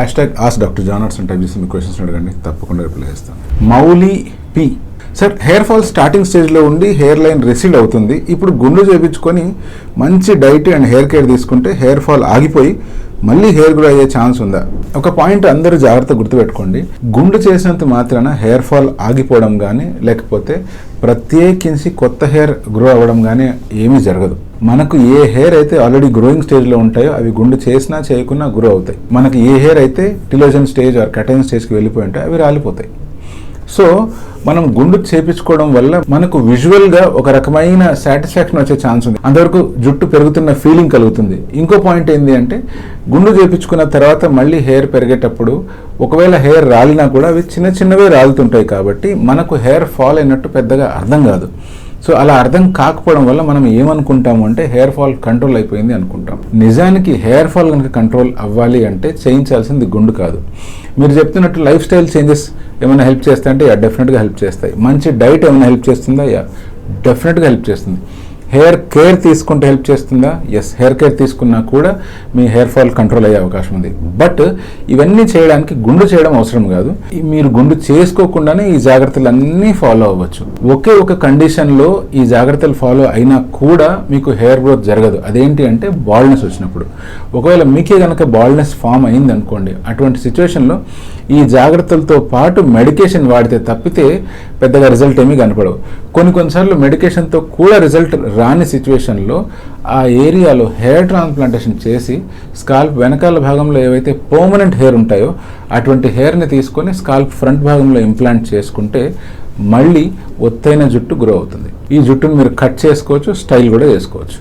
#AskDrJohnWatson type చేసి మీ questions అడగండి, తప్పకుండా రిప్లై చేస్తాను. Mouli P sir, hair fall starting స్టేజ్లో ఉండి హెయిర్ లైన్ రెసిడ్ అవుతుంది. ఇప్పుడు గుండు చేయించుకొని మంచి డైట్ అండ్ హెయిర్ కేర్ తీసుకుంటే హెయిర్ ఫాల్ ఆగిపోయి మళ్ళీ హెయిర్ గ్రో అయ్యే ఛాన్స్ ఉందా? ఒక పాయింట్ అందరూ జాగ్రత్త గుర్తుపెట్టుకోండి. గుండు చేసినంత మాత్రాన హెయిర్ ఫాల్ ఆగిపోవడం కానీ లేకపోతే ప్రత్యేకించి కొత్త హెయిర్ గ్రో అవ్వడం కానీ ఏమీ జరగదు. మనకు ఏ హెయిర్ అయితే ఆల్రెడీ గ్రోయింగ్ స్టేజ్లో ఉంటాయో అవి గుండు చేసినా చేయకున్నా గ్రో అవుతాయి. మనకి ఏ హెయిర్ అయితే టిలోజన్ స్టేజ్ ఆర్ కటైన్ స్టేజ్కి వెళ్ళిపోయి ఉంటాయో అవి రాలిపోతాయి. సో మనం గుండు చేపించుకోవడం వల్ల మనకు విజువల్గా ఒక రకమైన సాటిస్ఫాక్షన్ వచ్చే ఛాన్స్ ఉంది. అంతవరకు జుట్టు పెరుగుతున్న ఫీలింగ్ కలుగుతుంది. ఇంకో పాయింట్ ఏంటి అంటే గుండు చేపించుకున్న తర్వాత మళ్ళీ హెయిర్ పెరిగేటప్పుడు ఒకవేళ హెయిర్ రాలినా కూడా అవి చిన్న చిన్నవే రాలుతుంటాయి కాబట్టి మనకు హెయిర్ ఫాల్ అయినట్టు పెద్దగా అర్థం కాదు. సో అలా అర్థం కాకపోవడం వల్ల మనం ఏమనుకుంటాము అంటే హెయిర్ ఫాల్ కంట్రోల్ అయిపోయింది అనుకుంటాం. నిజానికి హెయిర్ ఫాల్ కనుక కంట్రోల్ అవ్వాలి అంటే చేయించాల్సింది గుండు కాదు. మీరు చెప్తున్నట్టు లైఫ్ స్టైల్ చేంజెస్ ఏమైనా హెల్ప్ చేస్తాయంటే డెఫినెట్గా హెల్ప్ చేస్తాయి. మంచి డైట్ ఏమైనా హెల్ప్ చేస్తుందా? డెఫినెట్గా హెల్ప్ చేస్తుంది. హెయిర్ కేర్ తీసుకుంటే హెల్ప్ చేస్తుందా? ఎస్, హెయిర్ కేర్ తీసుకున్నా కూడా మీ హెయిర్ ఫాల్ కంట్రోల్ అయ్యే అవకాశం ఉంది. బట్ ఇవన్నీ చేయడానికి గుండు చేయడం అవసరం కాదు. మీరు గుండు చేసుకోకుండానే ఈ జాగ్రత్తలన్నీ ఫాలో అవ్వచ్చు. ఒకే ఒక కండిషన్లో ఈ జాగ్రత్తలు ఫాలో అయినా కూడా మీకు హెయిర్ గ్రోత్ జరగదు. అదేంటి అంటే బాల్డ్నెస్ వచ్చినప్పుడు. ఒకవేళ మీకే కనుక బాల్డ్నెస్ ఫామ్ అయింది అనుకోండి, అటువంటి సిచ్యువేషన్లో ఈ జాగ్రత్తలతో పాటు మెడికేషన్ వాడితే తప్పితే పెద్దగా రిజల్ట్ ఏమీ కనపడవు. కొన్నిసార్లు మెడికేషన్తో కూడా రిజల్ట్ రాని సిచ్యువేషన్లో ఆ ఏరియాలో హెయిర్ ట్రాన్స్ప్లాంటేషన్ చేసి స్కాల్ప్ వెనకాల భాగంలో ఏవైతే పర్మనెంట్ హెయిర్ ఉంటాయో అటువంటి హెయిర్ని తీసుకొని స్కాల్ప్ ఫ్రంట్ భాగంలో ఇంప్లాంట్ చేసుకుంటే మళ్ళీ ఒత్తైన జుట్టు గ్రో అవుతుంది. ఈ జుట్టును మీరు కట్ చేసుకోవచ్చు, స్టైల్ కూడా చేసుకోవచ్చు.